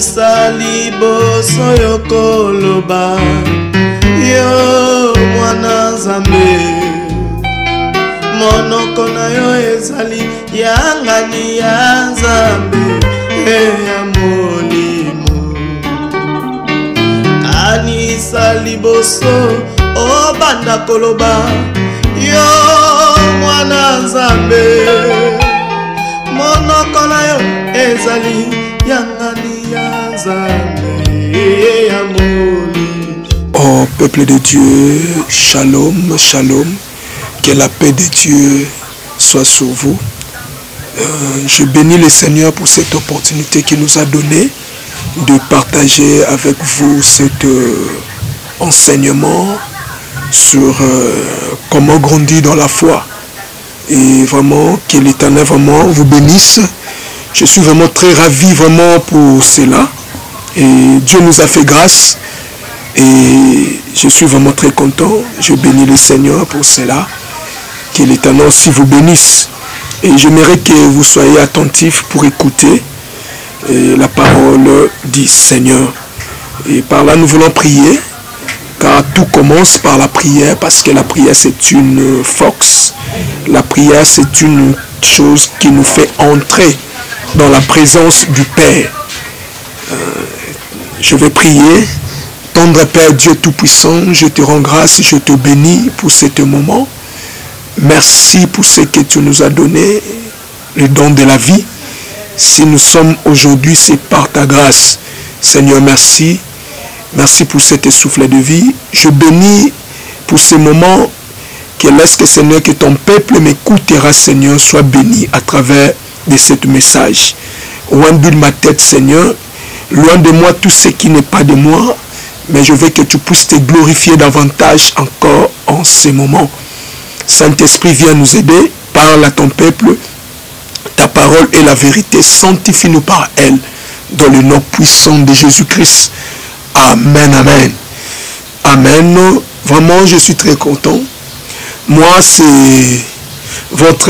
Kanisa liboso yokoloba yo mwana Nzambe monoko na yo ezali yangani ya Nzambe ya molimo Kanisa liboso obanda koloba yo mwana Nzambe monoko na yo ezali yangani ya Nzambe ya molimo. Oh peuple de Dieu, shalom, shalom, que la paix de Dieu soit sur vous. Je bénis le Seigneur pour cette opportunité qu'il nous a donnée de partager avec vous cet enseignement sur comment grandir dans la foi. Et vraiment, que l'Éternel vraiment vous bénisse. Je suis vraiment très ravi vraiment pour cela. Et Dieu nous a fait grâce. Et je suis vraiment très content. Je bénis le Seigneur pour cela. Que l'Éternel aussi vous bénisse. Et j'aimerais que vous soyez attentifs pour écouter la parole du Seigneur. Et par là, nous voulons prier. Car tout commence par la prière. Parce que la prière, c'est une force. La prière, c'est une chose qui nous fait entrer dans la présence du Père. Je vais prier. Tendre Père Dieu Tout-Puissant, je te rends grâce, je te bénis pour ce moment. Merci pour ce que tu nous as donné, le don de la vie. Si nous sommes aujourd'hui, c'est par ta grâce. Seigneur, merci. Merci pour cet souffle de vie. Je bénis pour ce moment. Que laisse que Seigneur, que ton peuple m'écoutera, Seigneur, soit béni à travers de ce message. Loin de ma tête, Seigneur. Loin de moi tout ce qui n'est pas de moi. Mais je veux que tu puisses te glorifier davantage encore en ces moments. Saint-Esprit, viens nous aider. Parle à ton peuple. Ta parole est la vérité. Sanctifie-nous par elle. Dans le nom puissant de Jésus-Christ. Amen, amen. Amen. Vraiment, je suis très content. Moi, c'est votre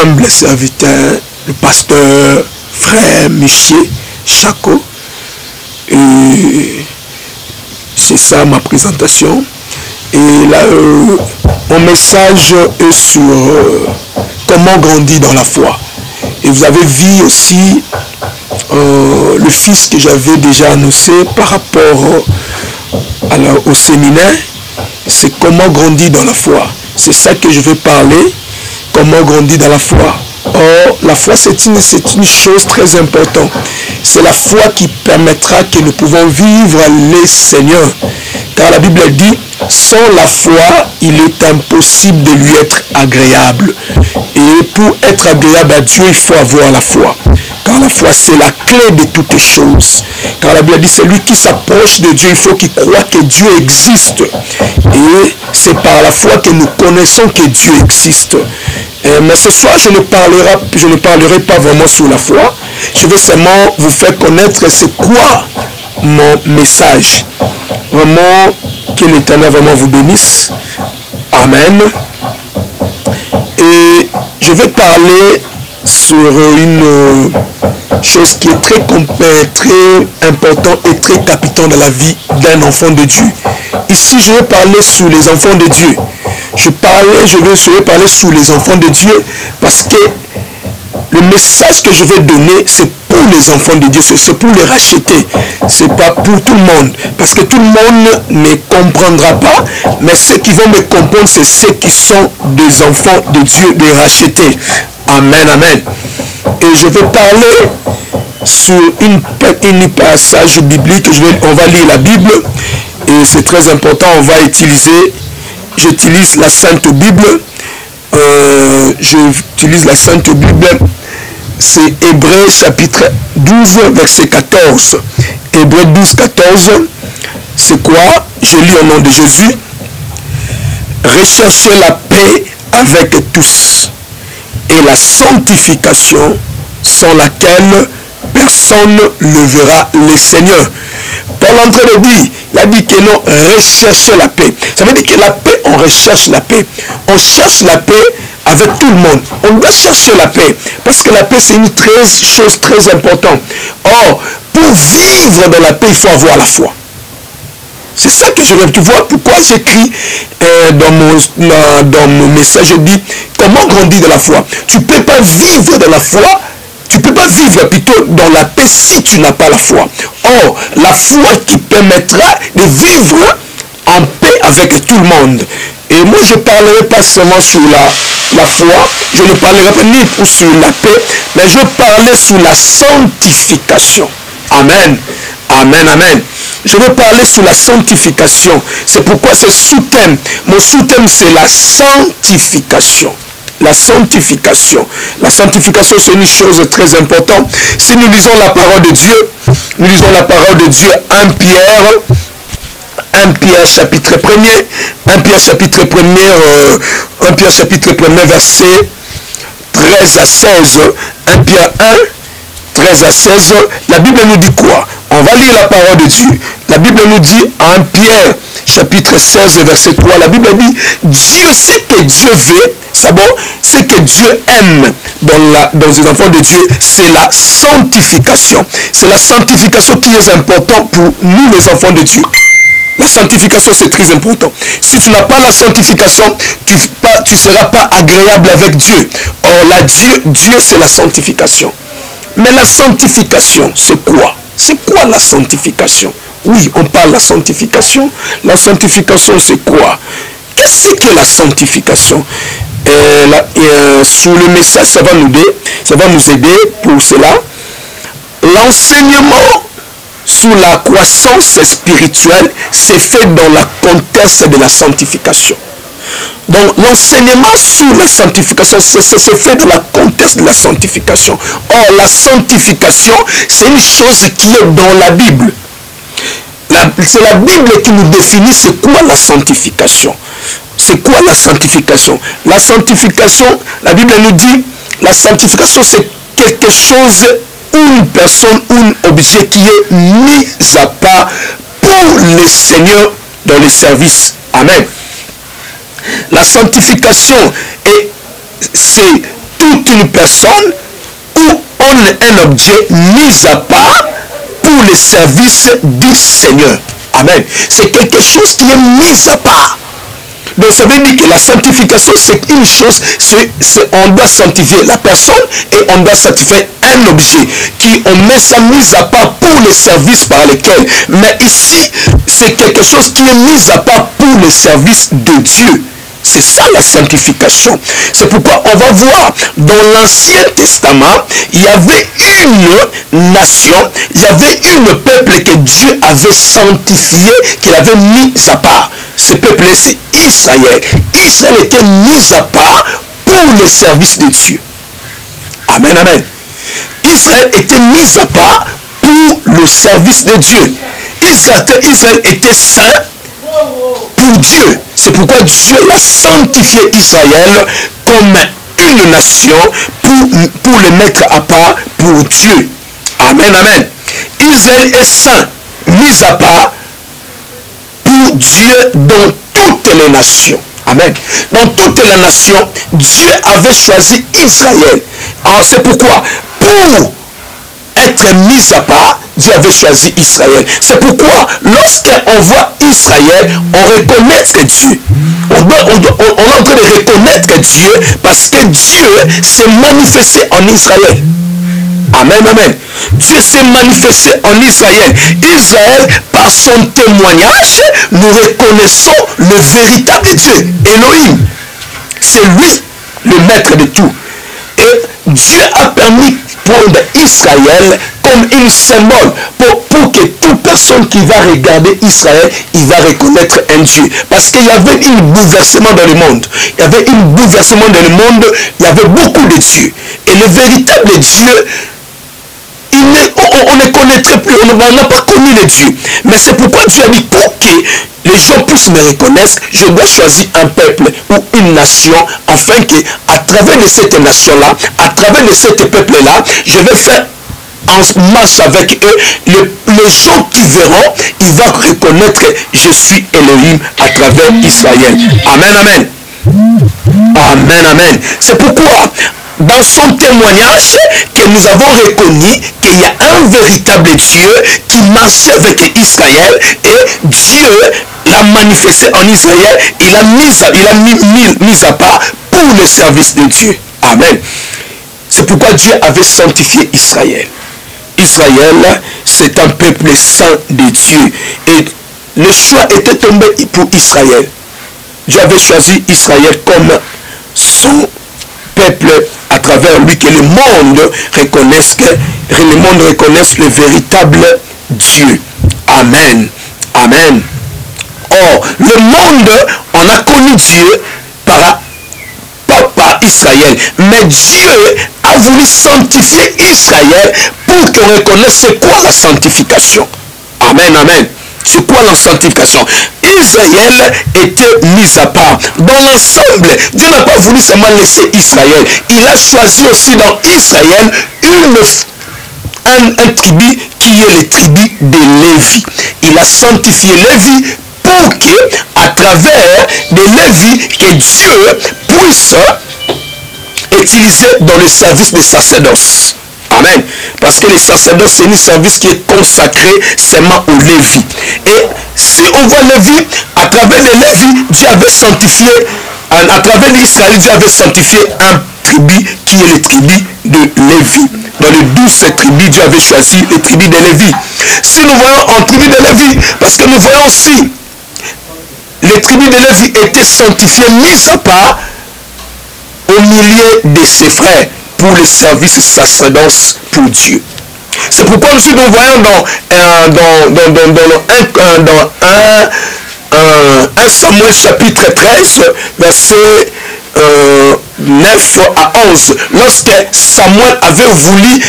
humble serviteur, le pasteur, frère Michier Chaco. Et c'est ça ma présentation. Et là, mon message est sur comment grandir dans la foi. Et vous avez vu aussi le fils que j'avais déjà annoncé par rapport au séminaire. C'est comment grandir dans la foi. C'est ça que je vais parler. Comment grandir dans la foi. Or, la foi, c'est une chose très importante. C'est la foi qui permettra que nous pouvons vivre les Seigneurs. Car la Bible dit, sans la foi, il est impossible de lui être agréable. Et pour être agréable à Dieu, il faut avoir la foi. Car la foi, c'est la clé de toutes choses. Car la Bible dit, celui qui s'approche de Dieu, il faut qu'il croie que Dieu existe. Et c'est par la foi que nous connaissons que Dieu existe. Mais ce soir, je ne parlerai pas vraiment sur la foi. Je vais seulement vous faire connaître c'est quoi mon message. Vraiment, que l'Éternel vraiment vous bénisse. Amen. Et je vais parler sur une chose qui est très importante et très capitale dans la vie d'un enfant de Dieu. Ici, je vais parler sur les enfants de Dieu. Je vais parler sur les enfants de Dieu parce que le message que je vais donner, c'est pour les enfants de Dieu, c'est pour les racheter. C'est pas pour tout le monde. Parce que tout le monde ne comprendra pas, mais ceux qui vont me comprendre, c'est ceux qui sont des enfants de Dieu, des rachetés. Amen, amen. Et je vais parler sur une passage biblique. On va lire la Bible. Et c'est très important, j'utilise la Sainte Bible. J'utilise la Sainte Bible. C'est Hébreux chapitre 12, verset 14. Hébreux 12, 14. C'est quoi? Je lis au nom de Jésus. Recherchez la paix avec tous et la sanctification sans laquelle personne ne verra le Seigneur. Paul est en train de dire, il a dit que non, recherchez la paix. Ça veut dire que la paix, on recherche la paix. On cherche la paix avec tout le monde. On doit chercher la paix. Parce que la paix, c'est une chose très importante. Or, pour vivre vivre dans la paix, il faut avoir la foi. C'est ça que je veux. Tu vois pourquoi j'écris dans mon message, je dis comment grandir dans la foi. Tu ne peux pas vivre dans la foi, tu ne peux pas vivre plutôt dans la paix si tu n'as pas la foi. Or, la foi qui permettra de vivre en paix avec tout le monde. Et moi, je ne parlerai pas seulement sur la foi, je ne parlerai pas ni sur la paix, mais je parlerai sur la sanctification. Amen. Amen, amen. Je veux parler sur la sanctification. C'est pourquoi ce sous-thème, mon sous-thème, c'est la sanctification. La sanctification. La sanctification, c'est une chose très importante. Si nous lisons la parole de Dieu, nous lisons la parole de Dieu, 1 Pierre chapitre 1er, 1 Pierre chapitre 1er, verset 13 à 16, 1 Pierre 1, 13 à 16, la Bible nous dit quoi? On va lire la parole de Dieu. La Bible nous dit en Pierre chapitre 16 verset 3, la Bible dit Dieu, ce que Dieu veut, c'est bon, ce que Dieu aime dans les enfants de Dieu, c'est la sanctification. C'est la sanctification qui est importante pour nous les enfants de Dieu. La sanctification, c'est très important. Si tu n'as pas la sanctification, tu ne seras pas agréable avec Dieu. Or, Dieu, c'est la sanctification. Mais la sanctification, c'est quoi? C'est quoi la sanctification? Oui, on parle de la sanctification. La sanctification, c'est quoi? Qu'est-ce que la sanctification? Sous le message, ça va nous aider pour cela. L'enseignement sur la croissance spirituelle, c'est fait dans le contexte de la sanctification. Donc l'enseignement sur la sanctification, c'est fait dans le contexte de la sanctification. Or, la sanctification, c'est une chose qui est dans la Bible. C'est la Bible qui nous définit c'est quoi la sanctification. C'est quoi la sanctification? La sanctification, la Bible nous dit, la sanctification, c'est quelque chose, une personne, un objet qui est mis à part pour le Seigneur dans le service. Amen. La sanctification, c'est toute une personne ou un objet mis à part pour le service du Seigneur. Amen. C'est quelque chose qui est mis à part. Donc ça veut dire que la sanctification, c'est une chose, on doit sanctifier la personne et on doit sanctifier un objet qui on met ça mis à part pour le service par lequel. Mais ici, c'est quelque chose qui est mis à part pour le service de Dieu. C'est ça la sanctification. C'est pourquoi on va voir dans l'Ancien Testament, il y avait une nation, il y avait un peuple que Dieu avait sanctifié, qu'il avait mis à part. Ce peuple, c'est Israël. Israël était mis à part pour le service de Dieu. Amen, amen. Israël était mis à part pour le service de Dieu. Israël était saint pour Dieu. C'est pourquoi Dieu a sanctifié Israël comme une nation pour le mettre à part pour Dieu. Amen, amen. Israël est saint, mis à part pour Dieu dans toutes les nations. Amen. Dans toutes les nations, Dieu avait choisi Israël. Alors c'est pourquoi, pour être mis à part, Dieu avait choisi Israël. C'est pourquoi, lorsqu'on voit Israël, on reconnaît que Dieu. On est en train de reconnaître Dieu parce que Dieu s'est manifesté en Israël. Amen, amen. Dieu s'est manifesté en Israël. Israël, par son témoignage, nous reconnaissons le véritable Dieu, Elohim. C'est lui le maître de tout. Et Dieu a permis de prendre Israël comme un symbole pour que toute personne qui va regarder Israël, il va reconnaître un Dieu. Parce qu'il y avait un bouleversement dans le monde. Il y avait un bouleversement dans le monde. Il y avait beaucoup de dieux. Et le véritable Dieu, on ne connaîtrait plus, on n'a pas connu le Dieu. Mais c'est pourquoi Dieu a dit, pour que les gens puissent me reconnaître, je dois choisir un peuple ou une nation, afin que, à travers de cette nation-là, à travers de ce peuple-là, je vais faire en marche avec eux, les gens qui verront, ils vont reconnaître que je suis Elohim à travers Israël. Amen, amen. Amen, amen. C'est pourquoi dans son témoignage que nous avons reconnu qu'il y a un véritable Dieu qui marche avec Israël et Dieu l'a manifesté en Israël, il a mis à part pour le service de Dieu. Amen. C'est pourquoi Dieu avait sanctifié Israël. Israël, c'est un peuple saint de Dieu. Et le choix était tombé pour Israël. Dieu avait choisi Israël comme son peuple à travers lui, que le monde reconnaisse le véritable Dieu. Amen. Amen. Or, le monde, on a connu Dieu pas par Israël, mais Dieu a voulu sanctifier Israël pour qu'on reconnaisse c'est quoi la sanctification. Amen, amen. C'est quoi la sanctification? Israël était mis à part. Dans l'ensemble, Dieu n'a pas voulu seulement laisser Israël. Il a choisi aussi dans Israël un tribu qui est le tribu de Lévi. Il a sanctifié Lévi pour que, à travers de Lévi, que Dieu puisse utiliser dans le service des sacerdoces. Amen. Parce que les sacerdoces, c'est un service qui est consacré seulement aux Lévi. Et si on voit Lévi, à travers les Lévi, Dieu avait sanctifié, à travers l'Israël, Dieu avait sanctifié un tribu qui est le tribu de Lévi. Dans les 12 tribus, Dieu avait choisi les tribus de Lévi. Si nous voyons en tribu de Lévi, parce que nous voyons aussi, les tribus de Lévi étaient sanctifiées, mises à part au milieu de ses frères pour le service sacerdoce pour Dieu. C'est pourquoi nous voyons dans 1 Samuel chapitre 13, verset 9 à 11, lorsque Samuel avait voulu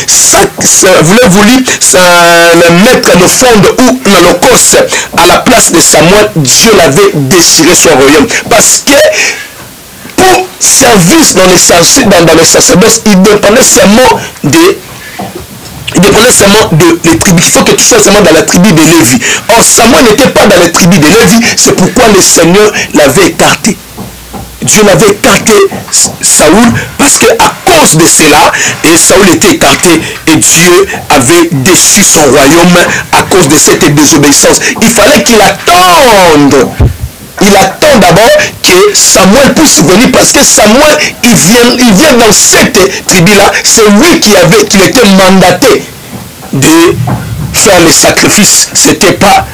mettre l'offrande ou l'holocauste à la place de Samuel, Dieu l'avait déchiré son royaume. Parce que pour service dans les sacerdoces, il dépendait seulement des tribus. Il faut que tu sois seulement dans la tribu de Lévi. Or, Samuel n'était pas dans la tribu de Lévi, c'est pourquoi le Seigneur l'avait écarté. Dieu l'avait écarté, Saoul, parce qu'à cause de cela, et Saoul était écarté, et Dieu avait déchu son royaume à cause de cette désobéissance. Il fallait qu'il attende. Il attend d'abord que Samuel puisse venir, parce que Samuel, il vient dans cette tribu-là, c'est lui qui était mandaté de faire les sacrifices. Ce n'était pas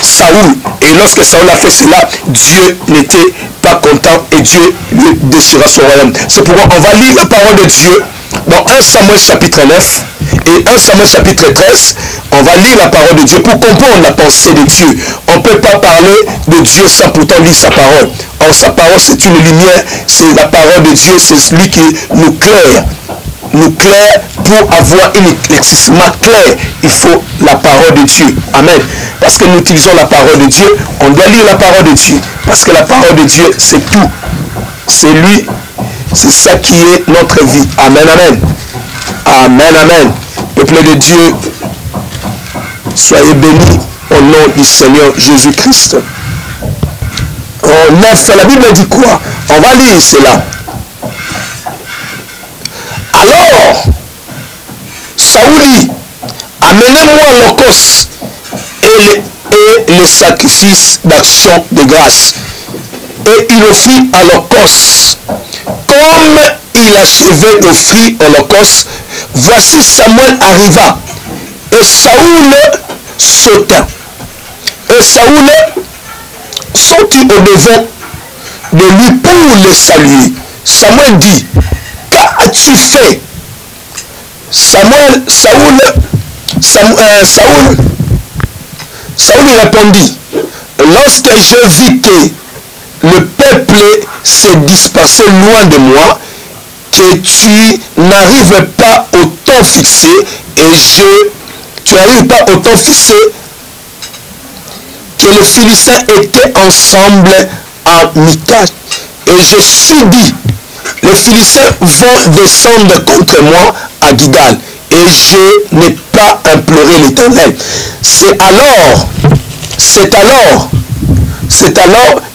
Saoul. Et lorsque Saoul a fait cela, Dieu n'était pas content et Dieu lui déchira son royaume. C'est pourquoi on va lire la parole de Dieu dans 1 Samuel chapitre 9 et 1 Samuel chapitre 13. On va lire la parole de Dieu pour comprendre la pensée de Dieu. On ne peut pas parler de Dieu sans pourtant lire sa parole. Or, sa parole, c'est une lumière. C'est la parole de Dieu, c'est celui qui nous claire pour avoir un éclaircissement clair. Il faut la parole de Dieu. Amen. Parce que nous utilisons la parole de Dieu, on doit lire la parole de Dieu. Parce que la parole de Dieu, c'est tout. C'est lui. C'est ça qui est notre vie. Amen, amen. Amen, amen. Peuple de Dieu, soyez bénis au nom du Seigneur Jésus-Christ. En 9, la Bible dit quoi? On va lire cela. Alors, Saoul dit, amenez-moi l'holocauste et les sacrifices d'action de grâce. Et il offrit à l'holocauste. Comme il achevait d'offrir l'holocauste, voici Samuel arriva. Et Saoul sauta. Et Saoul sortit au-devant de lui pour le saluer. Samuel dit, qu'as-tu fait? Saoul répondit, lorsque je vis que le peuple s'est dispersé loin de moi, que tu n'arrives pas au temps fixé, tu n'arrives pas au temps fixé, que les Philistins étaient ensemble en Michmash. Et je suis dit, les Philistins vont descendre contre moi à Gilgal. Et je n'ai pas imploré l'Éternel. C'est alors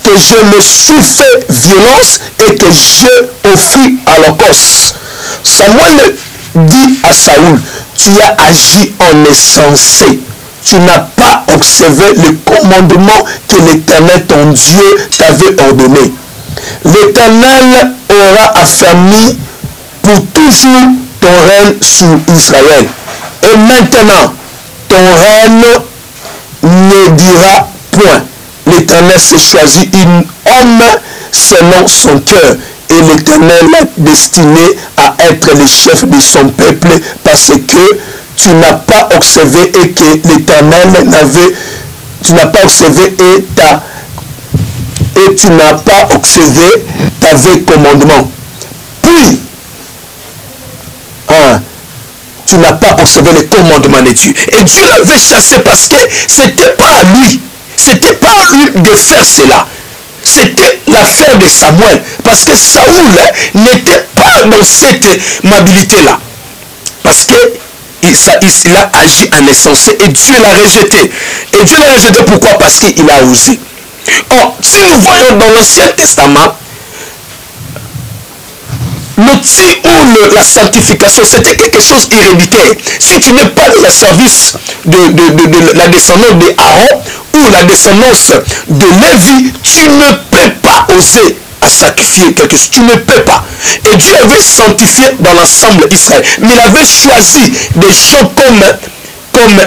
que je me suis fait violence et que je offris à l'holocauste. Samuel dit à Saoul, tu as agi en insensé. Tu n'as pas observé le commandement que l'Éternel, ton Dieu, t'avait ordonné. L'Éternel aura affermi pour toujours ton règne sur Israël. Et maintenant, ton règne ne dira point. L'Éternel s'est choisi un homme selon son cœur. Et l'Éternel l'a destiné à être le chef de son peuple parce que tu n'as pas observé et que l'Éternel n'avait, tu n'as pas observé et tu n'as pas observé t'avais commandement. Puis, tu n'as pas observé les commandements de Dieu. Et Dieu l'avait chassé parce que c'était pas à lui. C'était pas à lui de faire cela. C'était l'affaire de Samuel. Parce que Saoul n'était pas dans cette mobilité-là. Parce que il a agi en insensé et Dieu l'a rejeté. Et Dieu l'a rejeté pourquoi? Parce qu'il a osé. Or, si nous voyons dans l'Ancien Testament, l'outil ou la sanctification, c'était quelque chose héréditaire. Si tu n'es pas dans le service de la descendance d'Aaron ou la descendance de Lévi, tu ne peux pas oser à sacrifier quelque chose. Tu ne peux pas. Et Dieu avait sanctifié dans l'ensemble d'Israël. Mais il avait choisi des gens comme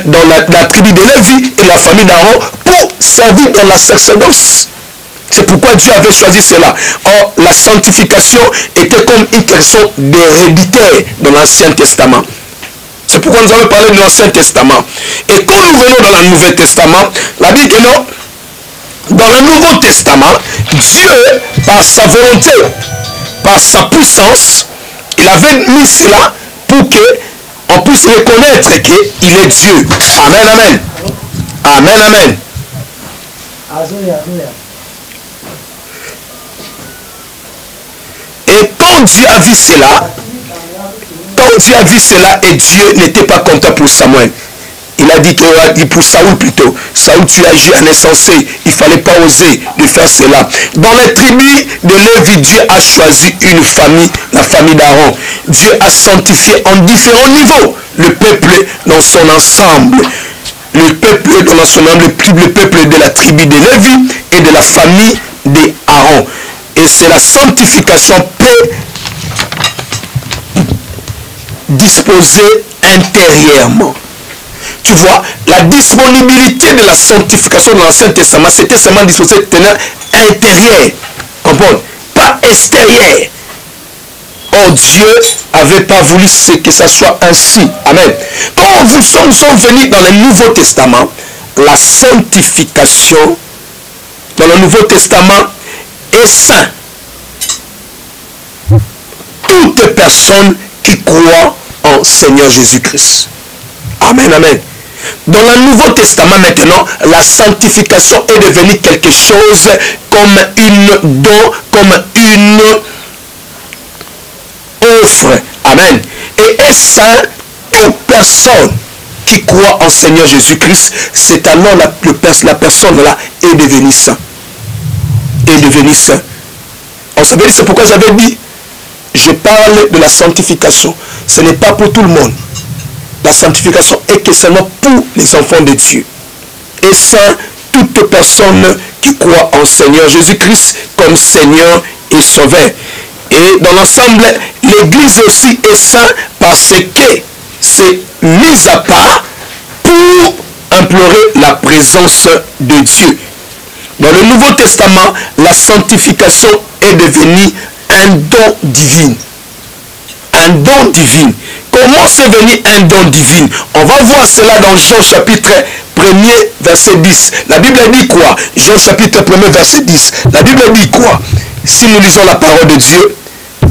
dans la tribu de Lévi et la famille d'Aaron pour servir dans la sacerdoce. C'est pourquoi Dieu avait choisi cela. Or, la sanctification était comme une question d'héréditaire dans l'Ancien Testament. C'est pourquoi nous avons parlé de l'Ancien Testament. Et quand nous venons dans le Nouveau Testament, la Bible dit non. Dans le Nouveau Testament, Dieu, par sa volonté, par sa puissance, il avait mis cela pour qu'on puisse reconnaître qu'il est Dieu. Amen, amen. Amen, amen. Et quand Dieu a vu cela, et Dieu n'était pas content pour Samuel. Il a dit pour Saoul plutôt. Saoul, tu as agi en insensé. Il ne fallait pas oser de faire cela. Dans les tribus de Lévi, Dieu a choisi une famille, la famille d'Aaron. Dieu a sanctifié en différents niveaux le peuple dans son ensemble. Le peuple dans son ensemble, le peuple de la tribu de Lévi et de la famille d'Aaron. Et c'est la sanctification peut disposer intérieurement. Tu vois, la disponibilité de la sanctification dans l'Ancien Testament, c'était seulement disposé intérieur. Comprends? Pas extérieur. Or, Dieu n'avait pas voulu que ça soit ainsi. Amen. Quand nous sommes venus dans le Nouveau Testament, la sanctification dans le Nouveau Testament est saint. Toute personne qui croit en Seigneur Jésus-Christ. Amen, amen. Dans le Nouveau Testament maintenant, la sanctification est devenue quelque chose comme une don, comme une offre. Amen. Et est saint toute personne qui croit en Seigneur Jésus-Christ, c'est alors la personne là est devenue saint. Est devenue saint. On savait, c'est pourquoi j'avais dit, je parle de la sanctification. Ce n'est pas pour tout le monde. La sanctification est que seulement pour les enfants de Dieu. Et saint, toute personne qui croit en Seigneur Jésus-Christ comme Seigneur et Sauveur. Et dans l'ensemble, l'Église aussi est saint parce que c'est mis à part pour implorer la présence de Dieu. Dans le Nouveau Testament, la sanctification est devenue un don divin. Un don divin. Comment c'est venu un don divin? On va voir cela dans Jean chapitre 1er verset 10. La Bible dit quoi? Jean chapitre 1er verset 10. La Bible dit quoi? Si nous lisons la parole de Dieu,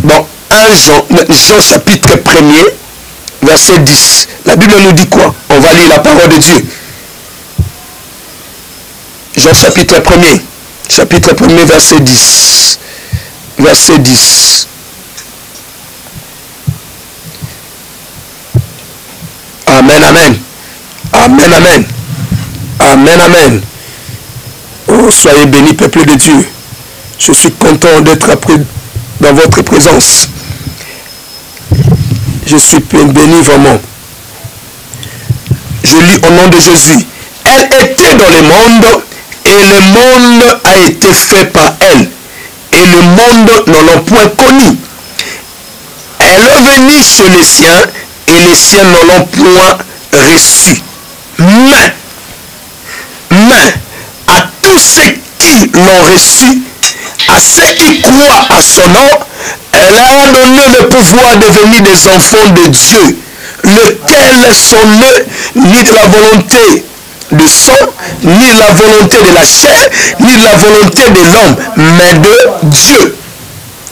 dans 1 Jean chapitre 1er verset 10. La Bible nous dit quoi? On va lire la parole de Dieu. Jean chapitre 1er. Chapitre 1er verset 10. Verset 10. Amen, amen. Amen, amen. Amen, amen. Oh, soyez bénis, peuple de Dieu. Je suis content d'être dans votre présence. Je suis béni vraiment. Je lis au nom de Jésus. Elle était dans le monde et le monde a été fait par elle. Et le monde ne l'a point connue. Elle est venue chez les siens et les siens ne l'ont point reçue. Mais à tous ceux qui l'ont reçu, à ceux qui croient à son nom, elle a donné le pouvoir de devenir des enfants de Dieu, lesquels sont nés ni de la volonté de sang, ni de la volonté de la chair, ni de la volonté de l'homme, mais de Dieu.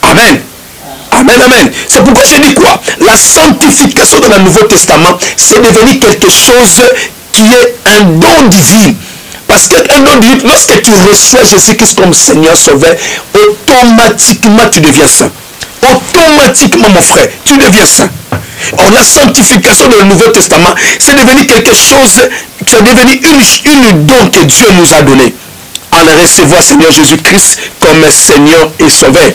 Amen. Amen, amen. C'est pourquoi je dis quoi? La sanctification dans le Nouveau Testament, c'est devenu quelque chose qui est un don divin. Parce qu'un don divin, lorsque tu reçois Jésus-Christ comme Seigneur Sauveur, automatiquement tu deviens saint. Automatiquement, mon frère, tu deviens saint. Or, la sanctification dans le Nouveau Testament, c'est devenu quelque chose, c'est devenu une don que Dieu nous a donné. En recevoir Seigneur Jésus-Christ comme Seigneur et Sauveur.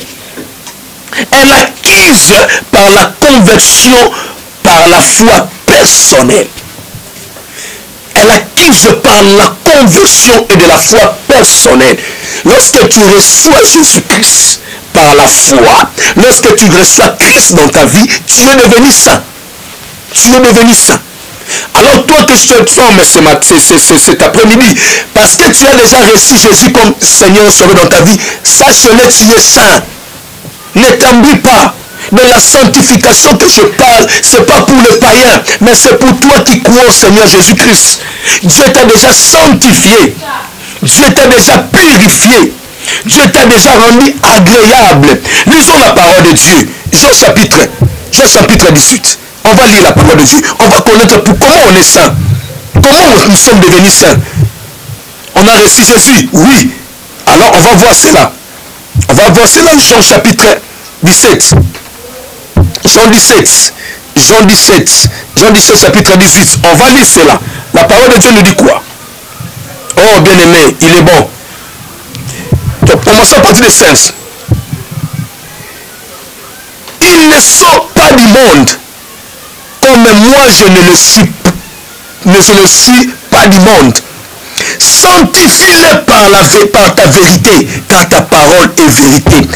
Elle acquise par la conversion, par la foi personnelle. Elle acquise par la conversion et de la foi personnelle. Lorsque tu reçois Jésus-Christ par la foi, lorsque tu reçois Christ dans ta vie, tu es devenu saint. Tu es devenu saint. Alors toi que je te forme cet après-midi, parce que tu as déjà reçu Jésus comme Seigneur Sauveur dans ta vie, sache-le, tu es saint. Ne t'embrouille pas. De la sanctification que je parle, ce n'est pas pour les païens, mais c'est pour toi qui crois au Seigneur Jésus-Christ. Dieu t'a déjà sanctifié. Dieu t'a déjà purifié. Dieu t'a déjà rendu agréable. Lisons la parole de Dieu. Jean chapitre 18. On va lire la parole de Dieu. On va connaître comment on est saint. Comment nous sommes devenus saints. On a reçu Jésus. Oui. Alors on va voir cela. On va voir cela en Jean chapitre 17. Jean 17 chapitre 18. On va lire cela. La parole de Dieu nous dit quoi? Oh bien-aimé, il est bon. Donc commençons à partir des 5. Ils ne sont pas du monde, comme moi je ne le suis pas du monde. Sanctifie-les par ta vérité, car ta parole est vérité.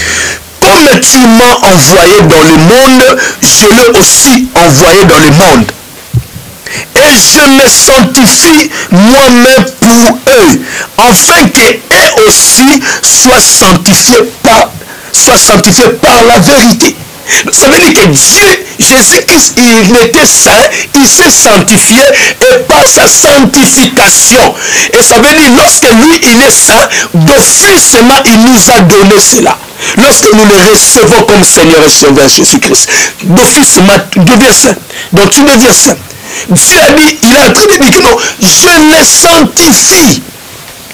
Comme tu m'as envoyé dans le monde, je l'ai aussi envoyé dans le monde. Et je me sanctifie moi-même pour eux, afin qu'eux aussi soient sanctifiés par la vérité. Ça veut dire que Dieu, Jésus-Christ, il était saint, il s'est sanctifié et par sa sanctification. Et ça veut dire, lorsque lui, il est saint, d'officement, il nous a donné cela. Lorsque nous le recevons comme Seigneur et Sauveur Jésus-Christ, d'officement, tu deviens saint. Donc tu deviens saint. Dieu a dit, il est en train de dire que non, je me sanctifie.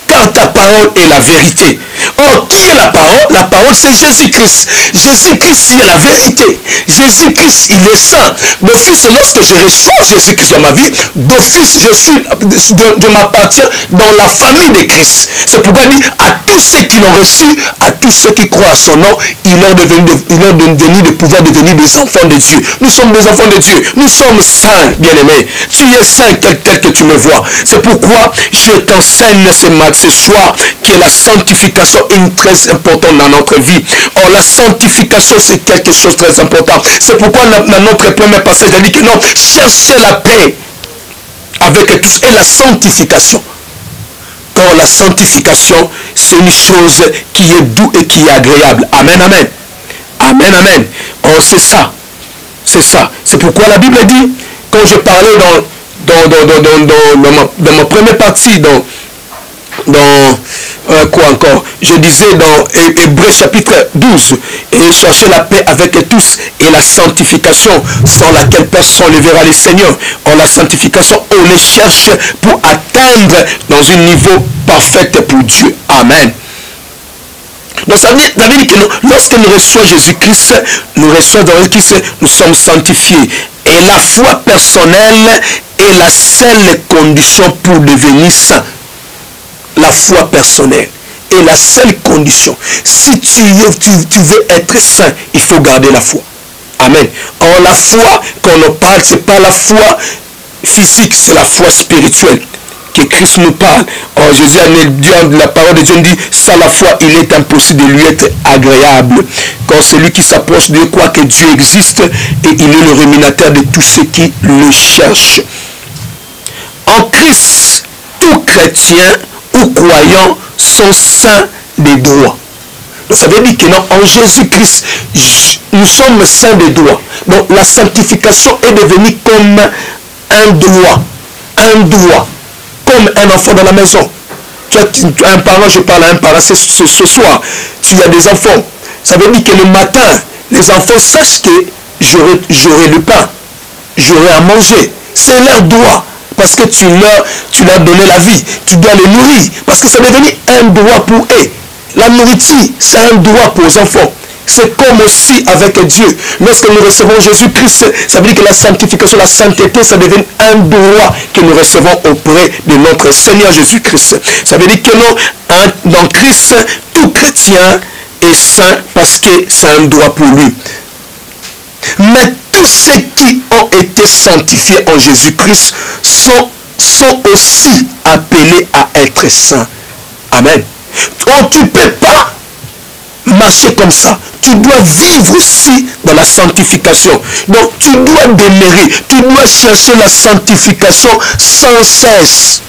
Car ta parole est la vérité. Or, qui est la parole? La parole, c'est Jésus-Christ. Jésus-Christ, il est la vérité. Jésus-Christ, il est saint. D'office, lorsque je reçois Jésus-Christ dans ma vie, d'office, je m'appartiens dans la famille de Christ. C'est pourquoi il dit, à tous ceux qui l'ont reçu, à tous ceux qui croient à son nom, il leur donne de pouvoir devenir des enfants de Dieu. Nous sommes des enfants de Dieu. Nous sommes saints, bien-aimés. Tu es saint tel que tu me vois. C'est pourquoi je t'enseigne ce soir que la sanctification est très importante dans notre vie. Or, la sanctification, c'est quelque chose de très important. C'est pourquoi dans notre premier passage, il dit que non, cherchez la paix avec tous et la sanctification. Car la sanctification, c'est une chose qui est douce et qui est agréable. Amen, amen. Amen, amen. Or, c'est ça. C'est ça. C'est pourquoi la Bible dit, quand je parlais dans ma première partie, dans quoi encore? Je disais dans Hébreux chapitre 12, et chercher la paix avec tous et la sanctification sans laquelle personne ne verra le Seigneur. Or la sanctification, on les cherche pour atteindre dans un niveau parfait pour Dieu. Amen. Donc ça veut dire que lorsque nous recevons Jésus-Christ, nous recevons dans Jésus-Christ, nous sommes sanctifiés. Et la foi personnelle est la seule condition pour devenir saint. La foi personnelle est la seule condition. Si tu veux être saint, il faut garder la foi. Amen. Or la foi qu'on en parle, c'est pas la foi physique, c'est la foi spirituelle que Christ nous parle. Or Jésus la parole de Dieu dit, sans la foi, il est impossible de lui être agréable. Quand celui qui s'approche de Dieu croit que Dieu existe et il est le rémunérateur de tous ceux qui le cherchent. En Christ, tout chrétien ou croyant sont saints des droits. Donc ça veut dire que non, en Jésus-Christ, nous sommes saints des droits. Donc la sanctification est devenue comme un droit. Un droit. Comme un enfant dans la maison. Tu as un parent, je parle à un parent ce soir. Tu as des enfants. Ça veut dire que le matin, les enfants sachent que j'aurai le pain. J'aurai à manger. C'est leur droit. Parce que tu leur donné la vie. Tu dois les nourrir. Parce que ça est devenu un droit pour eux. La nourriture, c'est un droit pour les enfants. C'est comme aussi avec Dieu. Lorsque nous recevons Jésus-Christ, ça veut dire que la sanctification, la sainteté, ça devient un droit que nous recevons auprès de notre Seigneur Jésus-Christ. Ça veut dire que non, dans Christ, tout chrétien est saint parce que c'est un droit pour lui. Mais tous ceux qui ont été sanctifiés en Jésus-Christ sont aussi appelés à être saints. Amen. Donc tu ne peux pas marcher comme ça. Tu dois vivre aussi dans la sanctification. Donc tu dois demeurer. Tu dois chercher la sanctification sans cesse.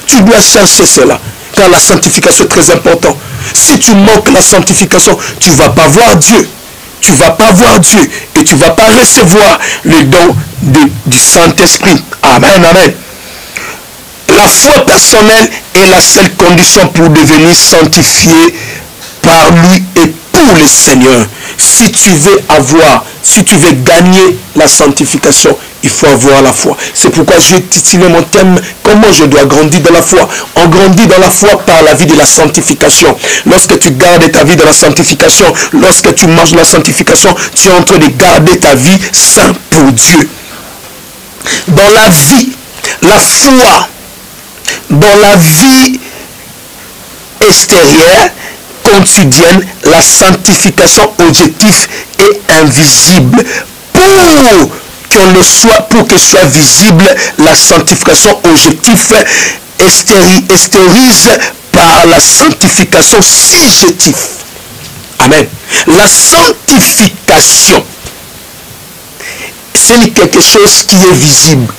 Tu dois chercher cela. Car la sanctification est très importante. Si tu manques la sanctification, tu ne vas pas voir Dieu. Tu ne vas pas voir Dieu. Et tu ne vas pas recevoir le don du Saint-Esprit. Amen, amen. La foi personnelle est la seule condition pour devenir sanctifié par lui et pour le Seigneur. Si tu veux gagner la sanctification, il faut avoir la foi. C'est pourquoi j'ai titulé mon thème, comment je dois grandir dans la foi. On grandit dans la foi par la vie de la sanctification. Lorsque tu gardes ta vie dans la sanctification, lorsque tu marches dans la sanctification, tu es en train de garder ta vie sainte pour Dieu. Dans la vie, la foi, dans la vie extérieure, quotidienne, la sanctification objective est invisible. Pour que soit visible, la sanctification objective extériorise par la sanctification subjective. Amen. La sanctification, c'est quelque chose qui est visible.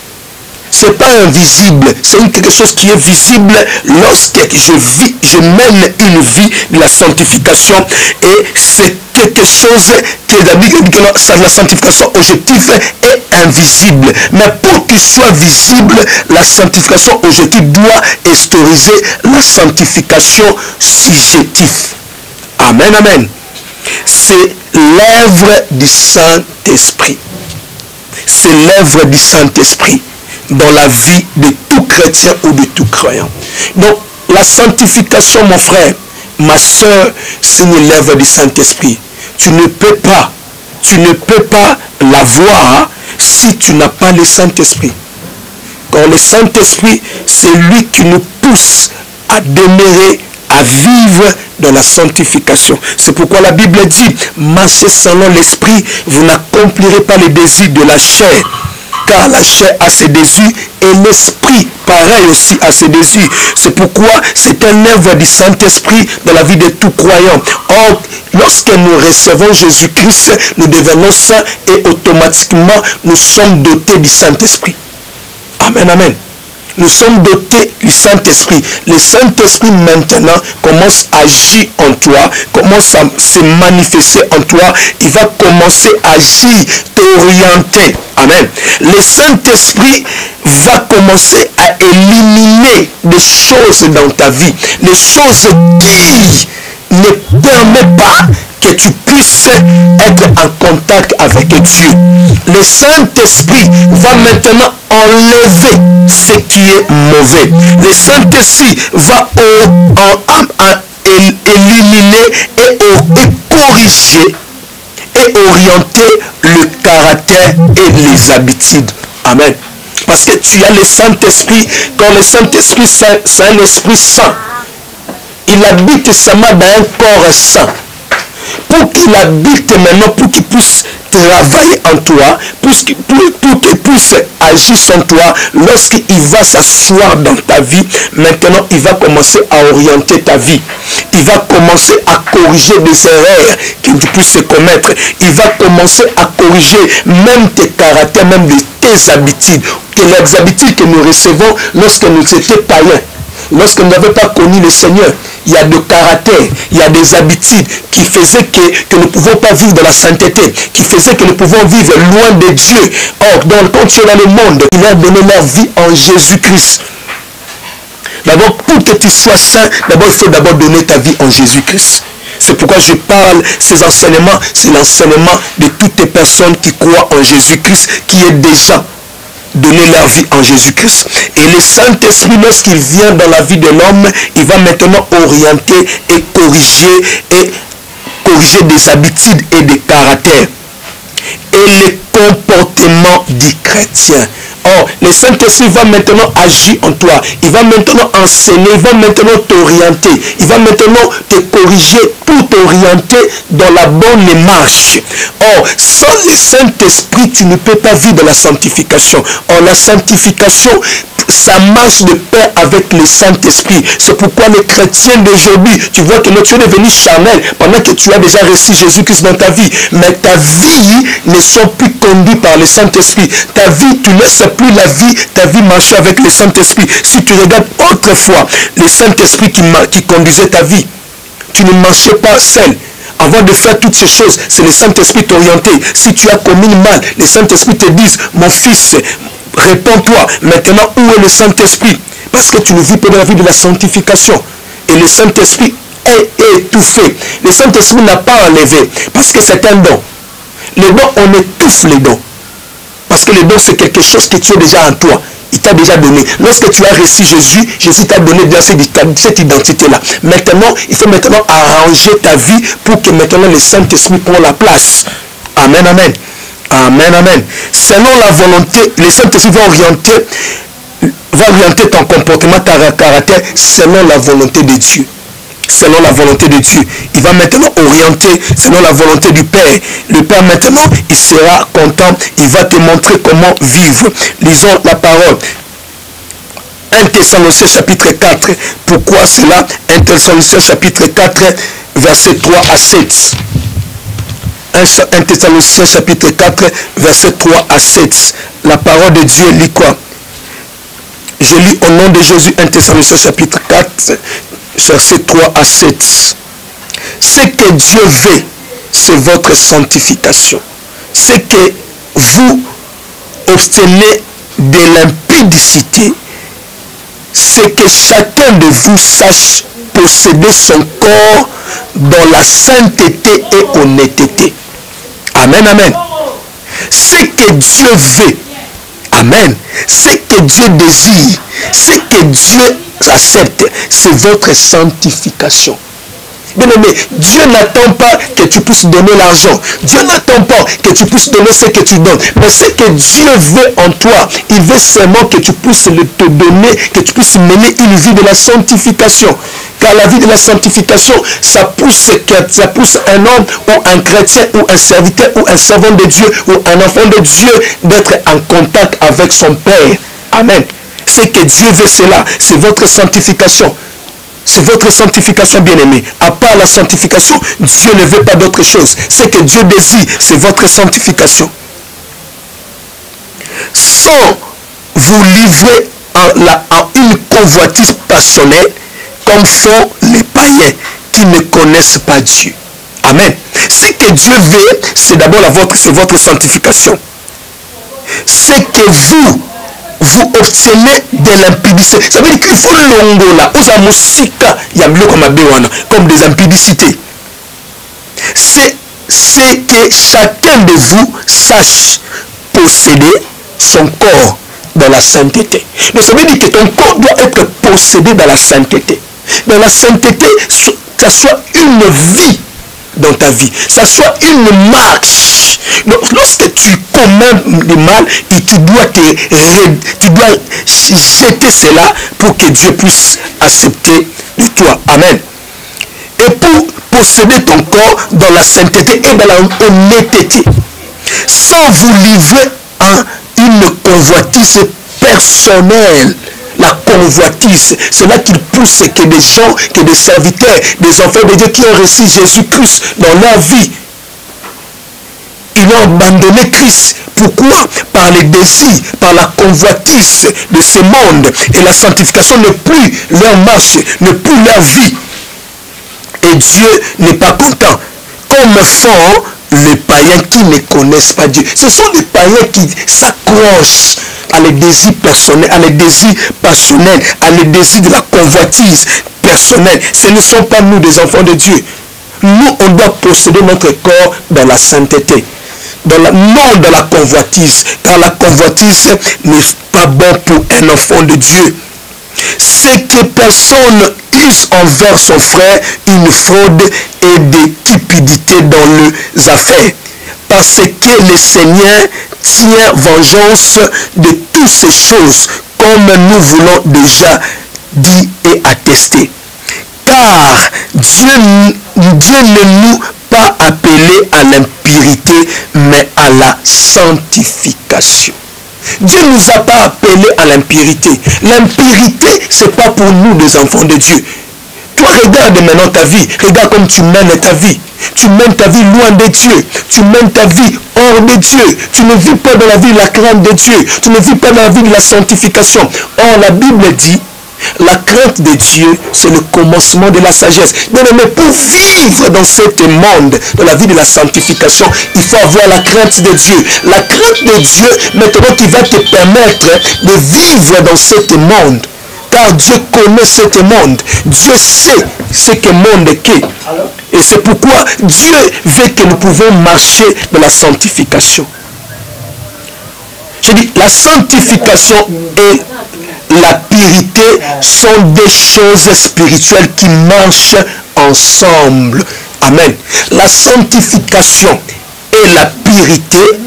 Ce n'est pas invisible, c'est quelque chose qui est visible lorsque je mène une vie de la sanctification, et c'est quelque chose que la sanctification objective est invisible. Mais pour qu'il soit visible, la sanctification objective doit extérioriser la sanctification subjective. Amen, amen. C'est l'œuvre du Saint-Esprit. C'est l'œuvre du Saint-Esprit dans la vie de tout chrétien ou de tout croyant. Donc, la sanctification, mon frère, ma soeur, c'est une œuvre du Saint-Esprit. Tu ne peux pas l'avoir si tu n'as pas le Saint-Esprit. Quand le Saint-Esprit, c'est lui qui nous pousse à demeurer, à vivre dans la sanctification. C'est pourquoi la Bible dit, marchez selon l'Esprit, vous n'accomplirez pas les désirs de la chair. Car la chair a ses désirs et l'esprit, pareil aussi, a ses désirs. C'est pourquoi c'est un œuvre du Saint-Esprit dans la vie de tout croyant. Or, lorsque nous recevons Jésus-Christ, nous devenons saints et automatiquement nous sommes dotés du Saint-Esprit. Amen, amen. Nous sommes dotés du Saint-Esprit. Le Saint-Esprit maintenant commence à agir en toi, commence à se manifester en toi. Il va commencer à agir, t'orienter. Amen. Le Saint-Esprit va commencer à éliminer des choses dans ta vie. Les choses qui ne permettent pas que tu puisses être en contact avec Dieu. Le Saint-Esprit va maintenant enlever ce qui est mauvais. Le Saint-Esprit va éliminer et corriger et orienter le caractère et les habitudes. Amen. Parce que tu as le Saint-Esprit. Quand le Saint-Esprit, c'est un esprit saint. Il habite seulement dans un corps saint. pour qu'il habite maintenant, pour qu'il puisse travailler en toi, pour qu'il puisse agir sans toi. Lorsqu'il va s'asseoir dans ta vie, maintenant il va commencer à orienter ta vie. Il va commencer à corriger des erreurs que tu puisses commettre. Il va commencer à corriger même tes caractères, même tes habitudes. Que les habitudes que nous recevons lorsque nous étions païens, lorsque nous n'avions pas connu le Seigneur, il y a des caractères, il y a des habitudes qui faisaient que nous ne pouvons pas vivre dans la sainteté, qui faisaient que nous pouvons vivre loin de Dieu. Or, quand tu es dans le monde, il a donné leur vie en Jésus-Christ. D'abord, pour que tu sois saint, d'abord il faut d'abord donner ta vie en Jésus-Christ. C'est pourquoi je parle, ces enseignements, c'est l'enseignement de toutes les personnes qui croient en Jésus-Christ, qui est déjà donner leur vie en Jésus-Christ. Et le Saint-Esprit, lorsqu'il vient dans la vie de l'homme, il va maintenant orienter et corriger des habitudes et des caractères et les comportements du chrétien. Or, le Saint-Esprit va maintenant agir en toi. Il va maintenant enseigner, il va maintenant t'orienter. Il va maintenant te corriger pour t'orienter dans la bonne marche. Or, sans le Saint-Esprit, tu ne peux pas vivre dans la sanctification. Or, la sanctification, ça marche de pair avec le Saint-Esprit. C'est pourquoi les chrétiens d'aujourd'hui, tu vois que tu es devenu charnel pendant que tu as déjà reçu Jésus-Christ dans ta vie. Mais ta vie ne sont plus conduite par le Saint-Esprit. Ta vie, tu ne laisses plus la vie, ta vie marche avec le Saint-Esprit. Si tu regardes autrefois, le Saint-Esprit qui conduisait ta vie, tu ne marchais pas seul. Avant de faire toutes ces choses, c'est le Saint-Esprit t'orienter. Si tu as commis mal, le Saint-Esprit te dit, mon fils, réponds-toi. Maintenant, où est le Saint-Esprit? Parce que tu ne vis pas dans la vie de la sanctification. Et le Saint-Esprit est étouffé. Le Saint-Esprit n'a pas enlevé. Parce que c'est un don. Les dons, on étouffe les dons. Parce que les dons, c'est quelque chose que tu as déjà en toi. Il t'a déjà donné. Lorsque tu as reçu Jésus, Jésus t'a donné déjà cette identité-là. Maintenant, il faut maintenant arranger ta vie pour que maintenant le Saint-Esprit prenne la place. Amen, amen. Amen, amen. Selon la volonté, le Saint-Esprit va orienter ton comportement, ta caractère, selon la volonté de Dieu. Selon la volonté de Dieu. Il va maintenant orienter selon la volonté du Père. Le Père maintenant, il sera content. Il va te montrer comment vivre. Lisons la parole. 1 Thessaloniciens chapitre 4. Pourquoi cela? 1 Thessaloniciens chapitre 4, verset 3 à 7. 1 Thessaloniciens chapitre 4, verset 3 à 7. La parole de Dieu lit quoi? Je lis au nom de Jésus 1 Thessaloniciens chapitre 4, verset 3 à 7. Ce que Dieu veut, c'est votre sanctification. Ce que vous obtenez de l'impudicité, c'est que chacun de vous sache posséder son corps dans la sainteté et honnêteté. Amen, amen. Ce que Dieu veut, amen, ce que Dieu désire, ce que Dieu accepte, c'est votre sanctification. Bien aimé, Dieu n'attend pas que tu puisses donner l'argent. Dieu n'attend pas que tu puisses donner ce que tu donnes. Mais ce que Dieu veut en toi, il veut seulement que tu puisses te donner, que tu puisses mener une vie de la sanctification. Car la vie de la sanctification, ça pousse un homme ou un chrétien ou un serviteur ou un servant de Dieu ou un enfant de Dieu d'être en contact avec son Père. Amen. Ce que Dieu veut, cela, c'est votre sanctification. C'est votre sanctification, bien-aimé. À part la sanctification, Dieu ne veut pas d'autre chose. Ce que Dieu désire, c'est votre sanctification. Sans vous livrer en une convoitise passionnelle, comme font les païens qui ne connaissent pas Dieu. Amen. Ce que Dieu veut, c'est d'abord votre sanctification. Ce que vous obtenez de l'impudicité. Ça veut dire qu'il faut l'ongola, comme des impudicités. C'est que chacun de vous sache posséder son corps dans la sainteté. Donc ça veut dire que ton corps doit être possédé dans la sainteté. Dans la sainteté, ça soit une vie dans ta vie, ça soit une marche. Donc, lorsque tu commets du mal, et tu dois jeter cela pour que Dieu puisse accepter de toi. Amen. Et posséder ton corps dans la sainteté et dans la honnêteté, sans vous livrer à une convoitise personnelle. La convoitise, c'est là qu'il pousse que des gens, que des serviteurs, des enfants de Dieu qui ont reçu Jésus-Christ dans leur vie, ils ont abandonné Christ. Pourquoi? Par les désirs, par la convoitise de ce monde. Et la sanctification n'est plus leur marche, n'est plus leur vie. Et Dieu n'est pas content. Comme font les païens qui ne connaissent pas Dieu. Ce sont des païens qui s'accrochent à les désirs personnels, à les désirs passionnels, à les désirs de la convoitise personnelle. Ce ne sont pas nous des enfants de Dieu. Nous, on doit posséder notre corps dans la sainteté. Non dans la convoitise, car la convoitise n'est pas bon pour un enfant de Dieu. C'est que personne use envers son frère une fraude et des cupidités dans les affaires, parce que le Seigneur tient vengeance de toutes ces choses, comme nous voulons déjà dit et attester. Car Dieu ne nous pas appelé à l'impurité, mais à la sanctification. Dieu ne nous a pas appelés à l'impurité. L'impurité, ce n'est pas pour nous des enfants de Dieu. Toi, regarde maintenant ta vie. Regarde comme tu mènes ta vie. Tu mènes ta vie loin de Dieu. Tu mènes ta vie hors de Dieu. Tu ne vis pas dans la vie de la crainte de Dieu. Tu ne vis pas dans la vie de la sanctification. Or, la Bible dit, la crainte de Dieu, c'est le commencement de la sagesse. Bien aimé, pour vivre dans ce monde, dans la vie de la sanctification, il faut avoir la crainte de Dieu. La crainte de Dieu, maintenant, qui va te permettre de vivre dans ce monde. Car Dieu connaît ce monde. Dieu sait ce que le monde est. Et c'est pourquoi Dieu veut que nous pouvons marcher dans la sanctification. Je dis, la sanctification et la pureté sont des choses spirituelles qui marchent ensemble. Amen. La sanctification et la pureté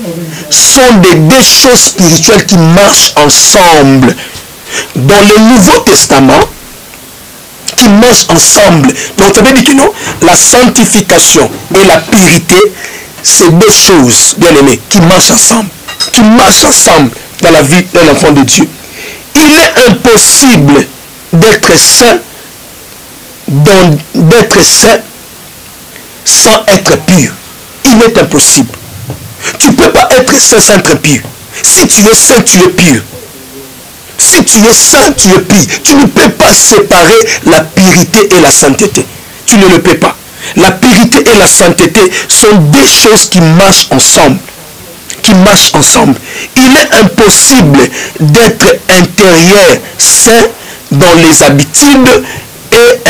sont des deux choses spirituelles qui marchent ensemble. Dans le Nouveau Testament, qui marchent ensemble. Donc ça veut dire que non, la sanctification et la pureté, c'est deux choses, bien aimées, qui marchent ensemble. Qui marchent ensemble dans la vie d'un enfant de Dieu. Il est impossible d'être saint, sans être pur. Il est impossible. Tu ne peux pas être saint sans être pur. Si tu es saint, tu es pur. Si tu es saint, tu es pur. Tu ne peux pas séparer la pureté et la sainteté. Tu ne le peux pas. La pureté et la sainteté sont deux choses qui marchent ensemble. Qui marchent ensemble. Il est impossible d'être intérieur saint dans les habitudes et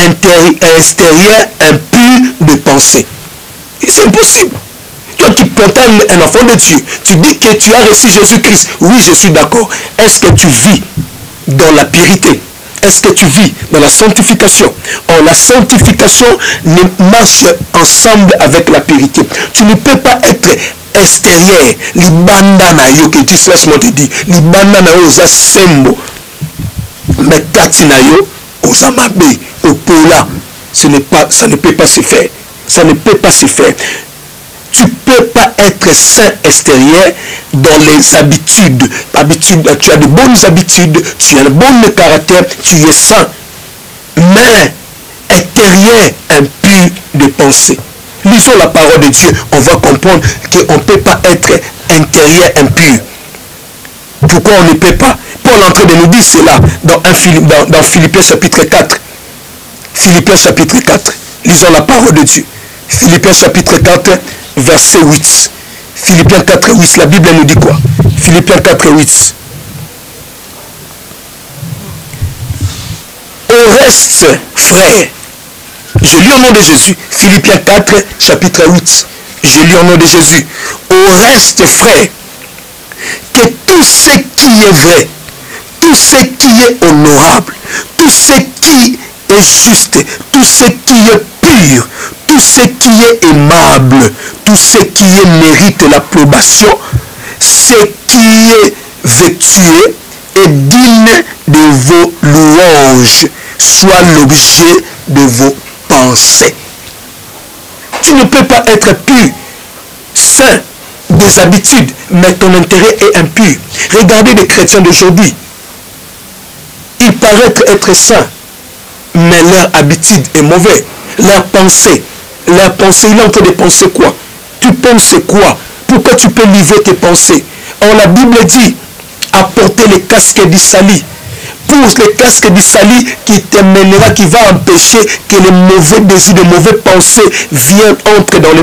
extérieur impur de pensée. C'est impossible. Toi qui proclames un enfant de Dieu, tu dis que tu as reçu Jésus-Christ. Oui, je suis d'accord. Est-ce que tu vis dans la pureté? Est-ce que tu vis dans la sanctification? Or, la sanctification marche ensemble avec la pureté. Tu ne peux pas être extérieur. Libanda na yo, que tu sois, moi te dis. Libanda na yo, oza sembo. Mais kati na yo, oza mabe, opola. Ça ne peut pas se faire. Ça ne peut pas se faire. Tu ne peux pas être saint extérieur dans les habitudes. Tu as de bonnes habitudes, tu as un bon caractère, tu es saint. Mais intérieur impur de pensée. Lisons la parole de Dieu, on va comprendre qu'on ne peut pas être intérieur impur. Pourquoi on ne peut pas? Paul est en train de nous dire cela dans Philippiens chapitre 4. Philippiens chapitre 4. Lisons la parole de Dieu. Philippiens chapitre 4, verset 8. Philippiens 4, 8. La Bible nous dit quoi? Philippiens 4, 8. Au reste, frères, je lis au nom de Jésus. Philippiens 4, chapitre 8. Je lis au nom de Jésus. Au reste, frères, que tout ce qui est vrai, tout ce qui est honorable, tout ce qui est juste, tout ce qui est pur, tout ce qui est aimable, tout ce qui mérite l'approbation, ce qui est vertueux et digne de vos louanges, soit l'objet de vos pensées. Tu ne peux pas être pur, saint des habitudes, mais ton intérêt est impur. Regardez les chrétiens d'aujourd'hui. Ils paraissent être saints, mais leur habitude est mauvaise. Leur pensée, il est en train de penser quoi? Tu penses quoi? Pourquoi tu peux livrer tes pensées? Or, la Bible dit, apporter les casques du salut. Pour les casques du salut qui te mènera, qui va empêcher que les mauvais désirs, les mauvaises pensées viennent entrer dans